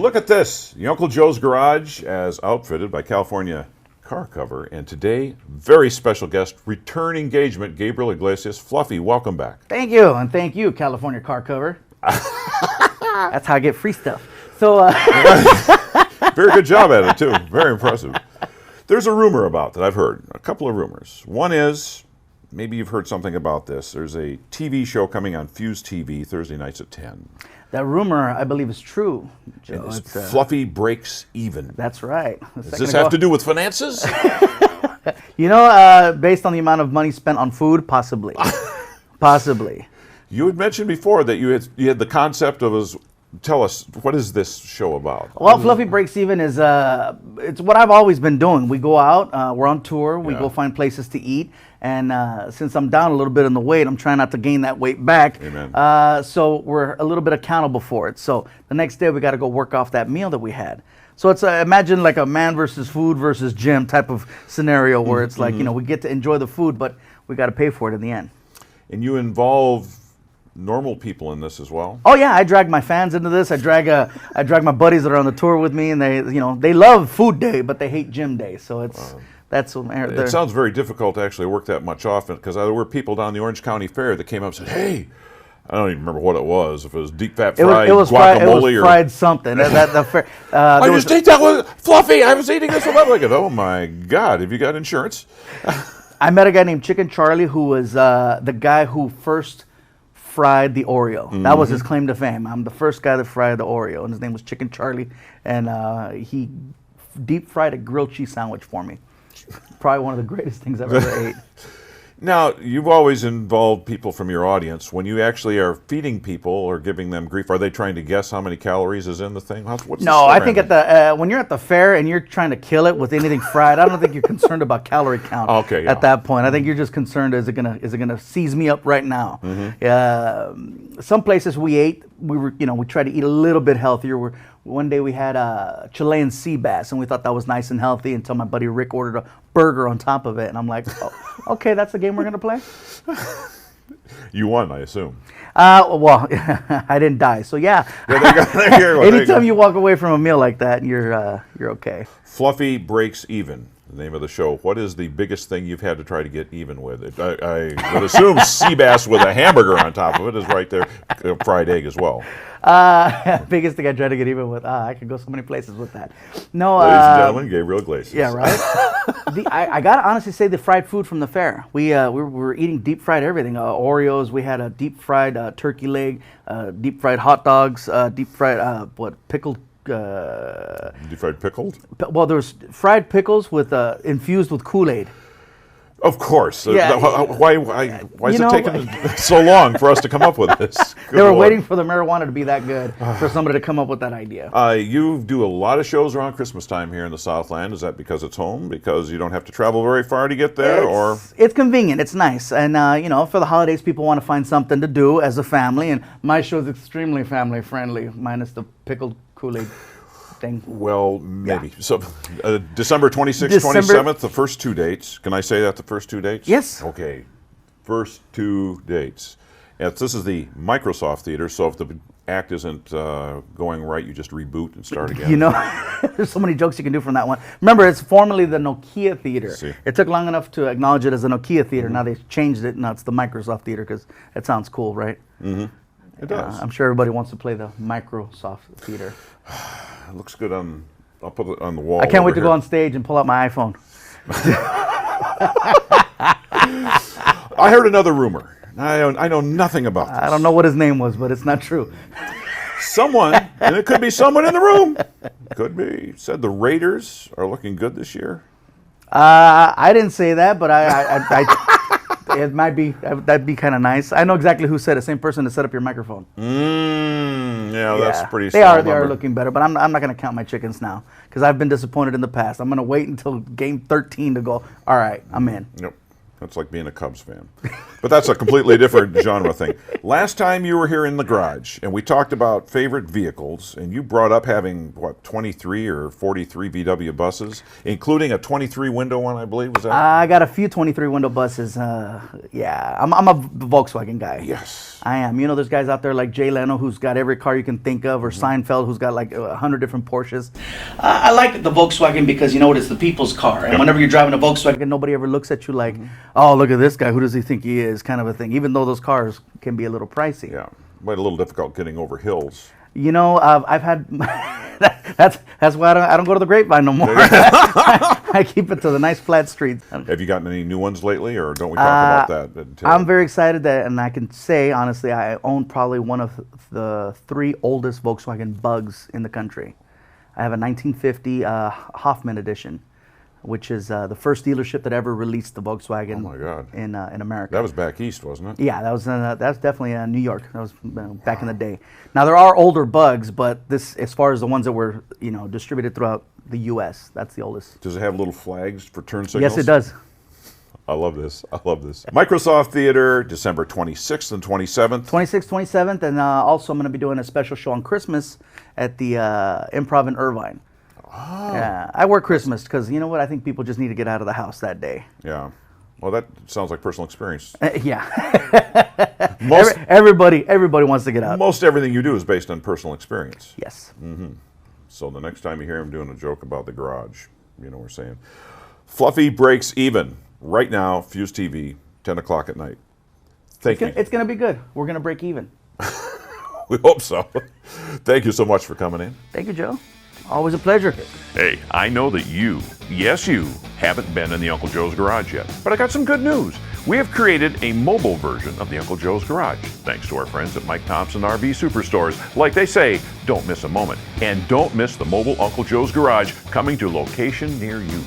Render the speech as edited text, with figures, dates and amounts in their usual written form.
Look at this. The Uncle Joe's Garage, as outfitted by California Car Cover. And today, very special guest, return engagement, Gabriel Iglesias. Fluffy, welcome back. Thank you, and thank you, California Car Cover. That's how I get free stuff. So, very good job at it, too. Very impressive. There's a rumor about that I've heard. A couple of rumors. One is, maybe you've heard something about this. There's a TV show coming on Fuse TV Thursday nights at 10. That rumor, I believe, is true, Joe. Fluffy breaks even. That's right. Does this have to do with finances? You know, based on the amount of money spent on food, possibly. Possibly. You had mentioned before that you had the concept of tell us, what is this show about? Well, Fluffy Breaks Even is it's what I've always been doing. We go out, we're on tour, we go find places to eat, and since I'm down a little bit in the weight, I'm trying not to gain that weight back. Amen. So we're a little bit accountable for it. So the next day we got to go work off that meal that we had. So it's imagine like a man versus food versus gym type of scenario where it's like, you know, we get to enjoy the food, but we got to pay for it in the end. And you involve normal people in this as well? Oh yeah, I drag my fans into this. I drag my buddies that are on the tour with me, and they love food day, but they hate gym day. So that's what it sounds very difficult to actually work that much off, because there were people down the Orange County Fair that came up and said, "Hey," I don't even remember what it was. If it was deep fat fried guacamole or fried something. The fair, I just ate that one, Fluffy. I was eating this one. Like, oh my God, have you got insurance? I met a guy named Chicken Charlie who was the guy who first fried the Oreo. That was his claim to fame. I'm the first guy that fried the Oreo, and his name was Chicken Charlie, and he deep fried a grilled cheese sandwich for me. Probably one of the greatest things I've ever ate. Now, you've always involved people from your audience. When you actually are feeding people or giving them grief, are they trying to guess how many calories is in the thing? No, I think when you're at the fair and you're trying to kill it with anything fried, I don't think you're concerned about calorie count. Okay, at that point, I think you're just concerned, is it gonna seize me up right now? Some places we ate, we tried to eat a little bit healthier. One day we had Chilean sea bass, and we thought that was nice and healthy until my buddy Rick ordered a burger on top of it, and I'm like, oh, okay, that's the game we're gonna play. You won, I assume. Well, I didn't die, so yeah. Anytime you walk away from a meal like that, you're okay. Fluffy Breaks Even, the name of the show. What is the biggest thing you've had to try to get even with? I would assume sea bass with a hamburger on top of it is right there, fried egg as well. Biggest thing I try to get even with. I could go so many places with that. No, ladies and gentlemen, Gabriel Iglesias. Yeah, right. I gotta honestly say the fried food from the fair. We were eating deep fried everything. Oreos. We had a deep fried turkey leg, deep fried hot dogs, deep fried pickled. Deep fried pickled? Well, there was fried pickles with infused with Kool-Aid. Of course. Yeah. Why is it taking so long for us to come up with this? They were waiting for the marijuana to be that good for somebody to come up with that idea. You do a lot of shows around Christmas time here in the Southland. Is that because it's home? Because you don't have to travel very far to get there? It's convenient. It's nice. And, for the holidays, people want to find something to do as a family. And my show is extremely family-friendly, minus the pickled Kool-Aid thing. Well, maybe. Yeah. So, December 26th, 27th, the first two dates. Can I say that, the first two dates? Yes. Okay. First two dates. This is the Microsoft Theater, so if the act isn't going right, you just reboot and start again. There's so many jokes you can do from that one. Remember, it's formerly the Nokia Theater. See. It took long enough to acknowledge it as the Nokia Theater. Now they've changed it. Now it's the Microsoft Theater, because it sounds cool, right? Mm-hmm. It does. I'm sure everybody wants to play the Microsoft Theater. It looks good on. I'll put it on the wall. I can't wait to go on stage and pull out my iPhone. I heard another rumor. I know nothing about this. I don't know what his name was, but it's not true. Someone, and it could be someone in the room, could be, said the Raiders are looking good this year. I didn't say that, but it might be. That'd be kind of nice. I know exactly who said it. Same person that set up your microphone. Yeah, that's pretty. They are looking better, but I'm not going to count my chickens now, because I've been disappointed in the past. I'm going to wait until game 13 to go. All right, I'm in. Yep, that's like being a Cubs fan. But that's a completely different genre thing. Last time you were here in the garage, and we talked about favorite vehicles, and you brought up having, what, 23 or 43 VW buses, including a 23-window one, I believe, was that? I got a few 23-window buses. Yeah, I'm a Volkswagen guy. Yes. I am. You know, there's guys out there like Jay Leno who's got every car you can think of, or Seinfeld who's got like 100 different Porsches. I like the Volkswagen because, you know what, it's the people's car. And whenever you're driving a Volkswagen, nobody ever looks at you like, oh, look at this guy, who does he think he is, kind of a thing, even though those cars can be a little pricey. Yeah, but a little difficult getting over hills. You know, I've had, that's why I don't go to the Grapevine no more. I keep it to the nice flat streets. Have you gotten any new ones lately, or don't we talk about that? I'm very excited that, and I can say, honestly, I own probably one of the 3 oldest Volkswagen Bugs in the country. I have a 1950 Hoffman edition, which is the first dealership that ever released the Volkswagen. Oh my God. In America. That was back east, wasn't it? Yeah, that's definitely New York. That was back in the day. Now there are older Bugs, but this, as far as the ones that were distributed throughout the U.S., that's the oldest. Does it have little flags for turn signals? Yes, it does. I love this. I love this. Microsoft Theater, December 26th and 27th. 26th, 27th, and also I'm going to be doing a special show on Christmas at the Improv in Irvine. Oh. Yeah, I work Christmas because, you know what, I think people just need to get out of the house that day. Yeah. Well, that sounds like personal experience. Yeah. Everybody wants to get out. Most everything you do is based on personal experience. Yes. So the next time you hear him doing a joke about the garage, we're saying, Fluffy breaks even right now, Fuse TV, 10 o'clock at night. Thank you. It's going to be good. We're going to break even. We hope so. Thank you so much for coming in. Thank you, Joe. Always a pleasure. Hey, I know that you, yes you, haven't been in the Uncle Joe's Garage yet, but I got some good news. We have created a mobile version of the Uncle Joe's Garage, thanks to our friends at Mike Thompson RV Superstores. Like they say, don't miss a moment, and don't miss the mobile Uncle Joe's Garage coming to a location near you.